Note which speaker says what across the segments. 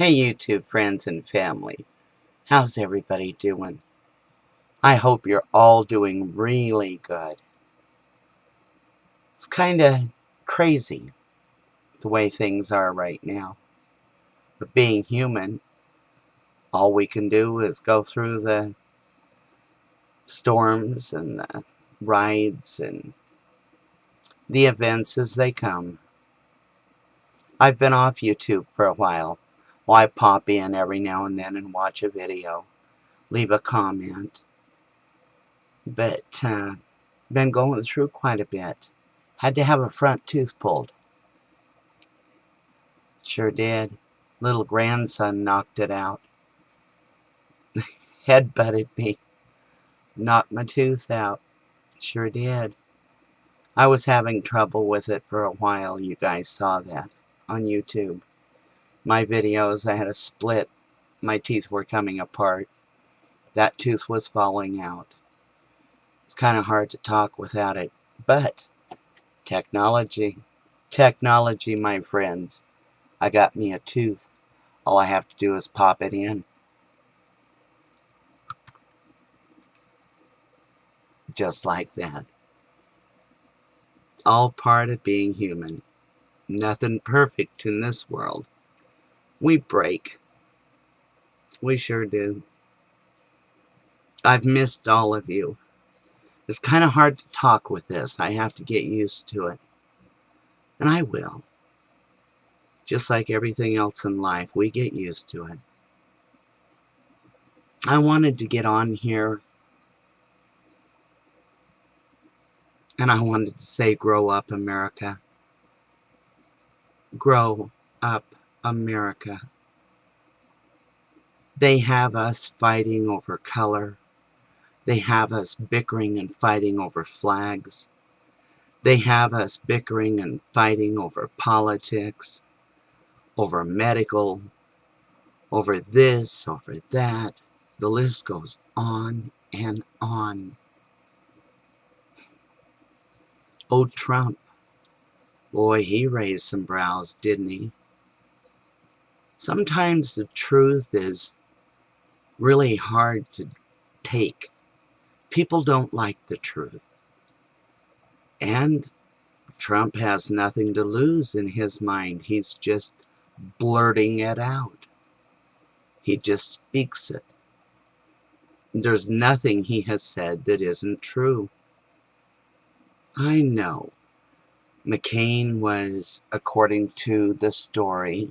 Speaker 1: Hey YouTube friends and family, how's everybody doing? I hope you're all doing really good. It's kinda crazy the way things are right now. But being human, all we can do is go through the storms and the rides and the events as they come. I've been off YouTube for a while. Well, I pop in every now and then and watch a video, leave a comment. But been going through quite a bit. Had to have a front tooth pulled. Sure did. Little grandson knocked it out. Head butted me. Knocked my tooth out. Sure did. I was having trouble with it for a while. You guys saw that on YouTube. My videos, I had a split. My teeth were coming apart. That tooth was falling out. It's kind of hard to talk without it. But technology. Technology, my friends. I got me a tooth. All I have to do is pop it in. Just like that. All part of being human. Nothing perfect in this world. We break. We sure do. I've missed all of you. It's kind of hard to talk with this. I have to get used to it. And I will. Just like everything else in life, we get used to it. I wanted to get on here and I wanted to say, grow up, America. Grow up, America. They have us fighting over color. They have us bickering and fighting over flags. They have us bickering and fighting over politics, over medical, over this, over that. The list goes on and on. Oh, Trump. Boy, he raised some brows, didn't he? Sometimes the truth is really hard to take. People don't like the truth. And Trump has nothing to lose in his mind. He's just blurting it out. He just speaks it. There's nothing he has said that isn't true. I know. McCain was, according to the story,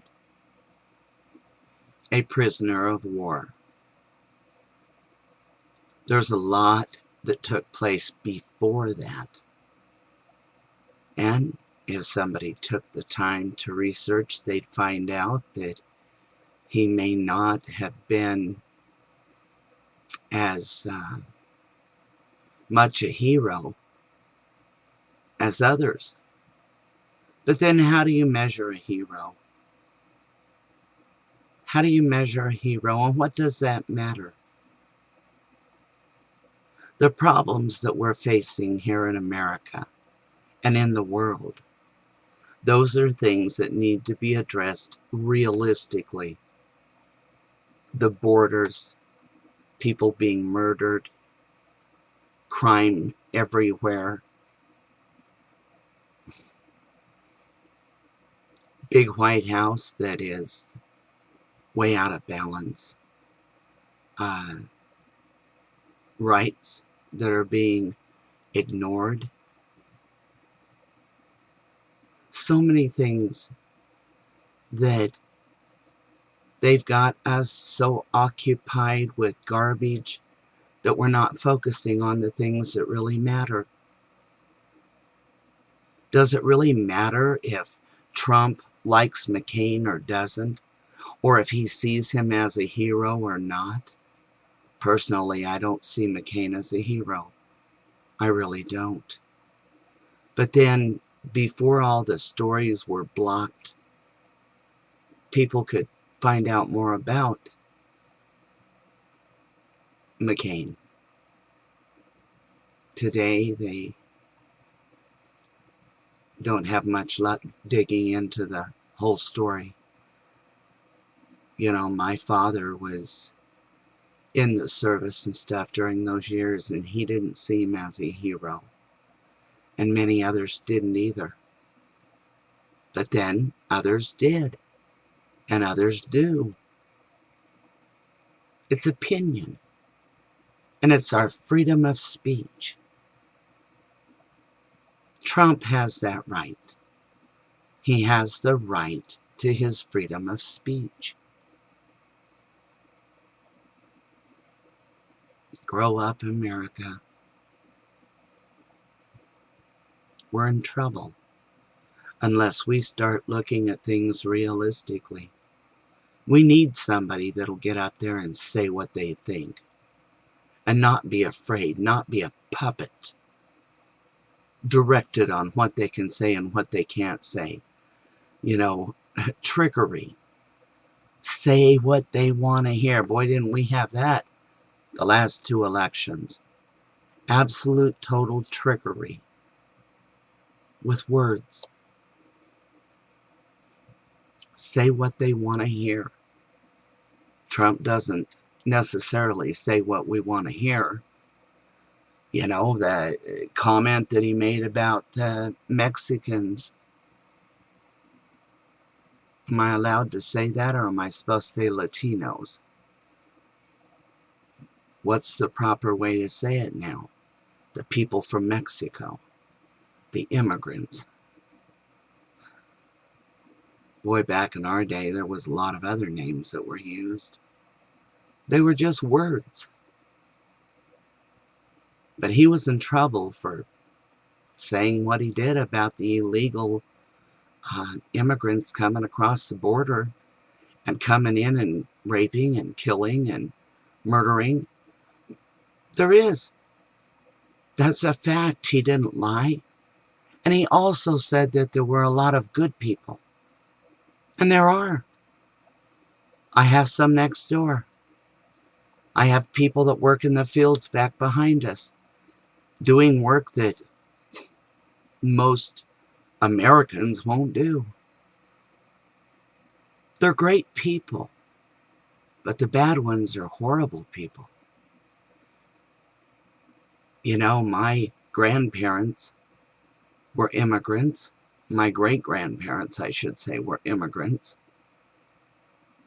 Speaker 1: a prisoner of war. There's a lot that took place before that. And if somebody took the time to research, they'd find out that he may not have been as much a hero as others. But then how do you measure a hero? How do you measure a hero, and what does that matter? The problems that we're facing here in America and in the world, those are things that need to be addressed realistically. The borders, people being murdered, crime everywhere, big White House that is way out of balance, rights that are being ignored. So many things that they've got us so occupied with garbage that we're not focusing on the things that really matter. Does it really matter if Trump likes McCain or doesn't? Or if he sees him as a hero or not? Personally, I don't see McCain as a hero. I really don't. But then, before all the stories were blocked, people could find out more about McCain. Today, they don't have much luck digging into the whole story. My father was in the service and stuff during those years, and he didn't see him as a hero. And many others didn't either. But then others did, and others do. It's opinion, and it's our freedom of speech. Trump has that right. He has the right to his freedom of speech. Grow up, America. We're in trouble unless we start looking at things realistically. We need somebody that'll get up there and say what they think and not be afraid, not be a puppet directed on what they can say and what they can't say. Trickery. Say what they want to hear. Boy, didn't we have that the last 2 elections. Absolute total trickery with words. Say what they want to hear. Trump doesn't necessarily say what we want to hear. The comment that he made about the Mexicans. Am I allowed to say that, or am I supposed to say Latinos? What's the proper way to say it now? The people from Mexico. The immigrants. Boy, back in our day, there was a lot of other names that were used. They were just words. But he was in trouble for saying what he did about the illegal immigrants coming across the border and coming in and raping and killing and murdering. There is. That's a fact. He didn't lie. And he also said that there were a lot of good people. And there are. I have some next door. I have people that work in the fields back behind us doing work that most Americans won't do. They're great people, but the bad ones are horrible people. My grandparents were immigrants. My great-grandparents, I should say, were immigrants.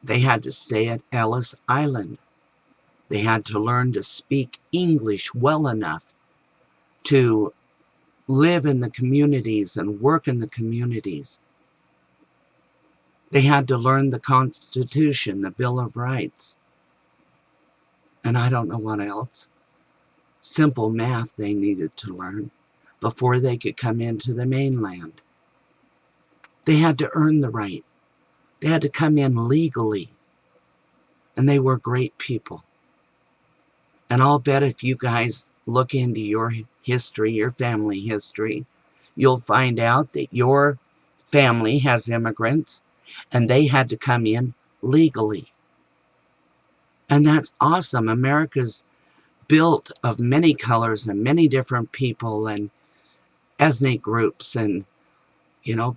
Speaker 1: They had to stay at Ellis Island. They had to learn to speak English well enough to live in the communities and work in the communities. They had to learn the Constitution, the Bill of Rights, and I don't know what else. Simple math they needed to learn before they could come into the mainland. They had to earn the right. They had to come in legally, and they were great people. And I'll bet if you guys look into your history, your family history, you'll find out that your family has immigrants and they had to come in legally. And that's awesome. America's built of many colors and many different people and ethnic groups and,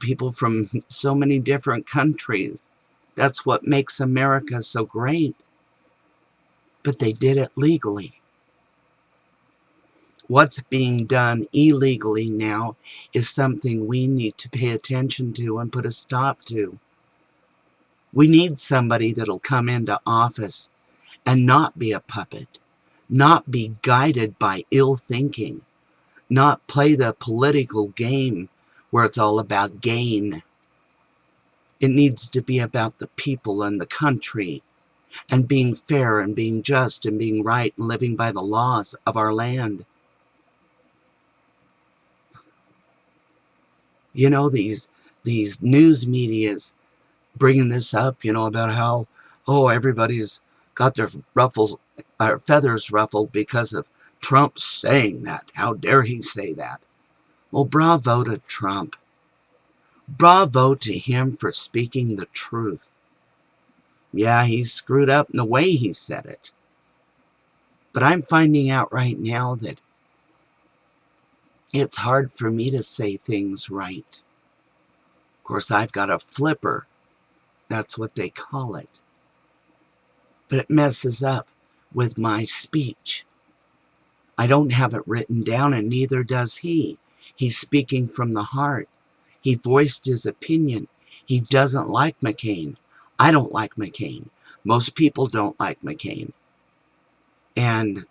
Speaker 1: people from so many different countries. That's what makes America so great. But they did it legally. What's being done illegally now is something we need to pay attention to and put a stop to. We need somebody that'll come into office and not be a puppet, not be guided by ill thinking, not play the political game where it's all about gain. It needs to be about the people and the country and being fair and being just and being right and living by the laws of our land. These news medias bringing this up, about how, everybody's got their feathers ruffled because of Trump saying that. How dare he say that? Well, bravo to Trump. Bravo to him for speaking the truth. Yeah, he screwed up in the way he said it. But I'm finding out right now that it's hard for me to say things right. Of course, I've got a flipper. That's what they call it. but it messes up with my speech. I don't have it written down, and neither does he. He's speaking from the heart. He voiced his opinion. He doesn't like McCain. I don't like McCain. Most people don't like McCain. And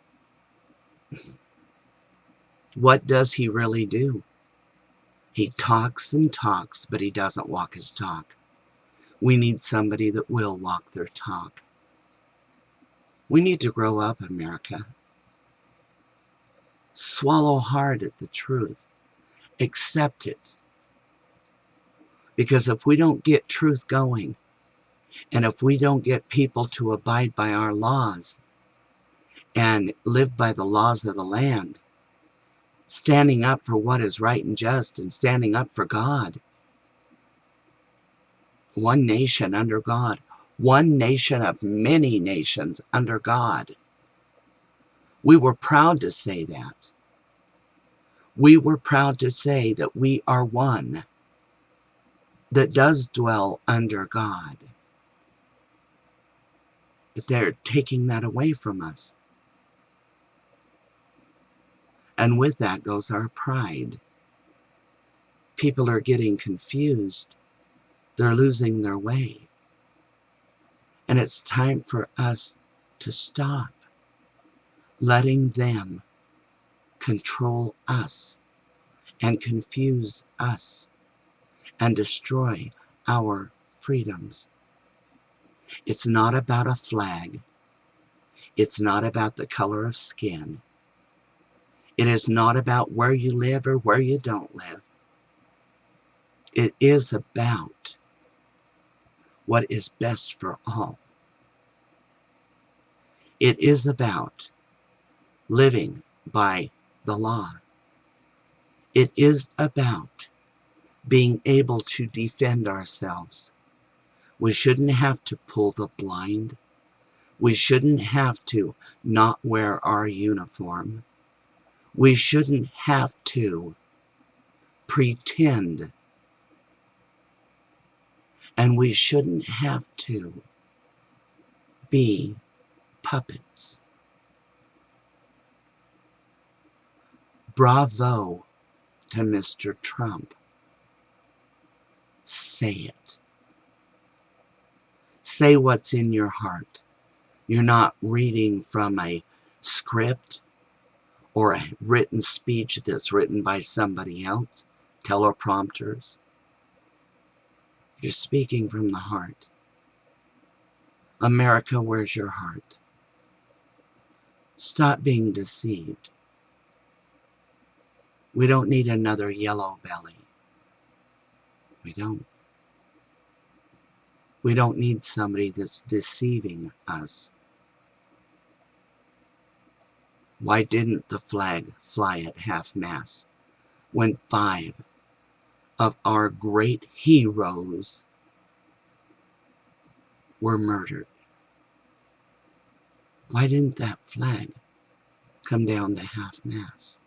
Speaker 1: what does he really do? He talks and talks, but he doesn't walk his talk. We need somebody that will walk their talk. We need to grow up, America. Swallow hard at the truth. Accept it. Because if we don't get truth going, and if we don't get people to abide by our laws and live by the laws of the land, standing up for what is right and just and standing up for God, one nation under God, one nation of many nations under God. We were proud to say that. We were proud to say that we are one that does dwell under God. But they're taking that away from us. And with that goes our pride. People are getting confused. They're losing their way. And it's time for us to stop letting them control us and confuse us and destroy our freedoms. It's not about a flag. It's not about the color of skin. It is not about where you live or where you don't live. It is about what is best for all. It is about living by the law. It is about being able to defend ourselves. We shouldn't have to pull the blind. We shouldn't have to not wear our uniform. We shouldn't have to pretend. And we shouldn't have to be puppets. Bravo to Mr. Trump. Say it. Say what's in your heart. You're not reading from a script or a written speech that's written by somebody else, teleprompters. You're speaking from the heart. America, where's your heart? Stop being deceived. We don't need another yellow belly. We don't. We don't need somebody that's deceiving us. Why didn't the flag fly at half-mast when 5 of our great heroes were murdered? Why didn't that flag come down to half-mast?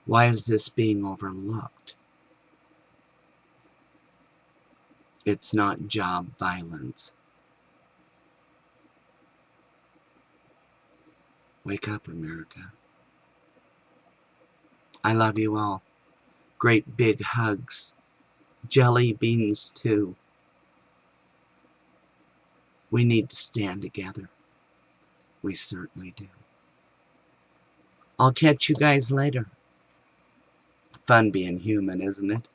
Speaker 1: Why is this being overlooked? It's not job violence. Wake up, America. I love you all. Great big hugs. Jelly beans, too. We need to stand together. We certainly do. I'll catch you guys later. Fun being human, isn't it?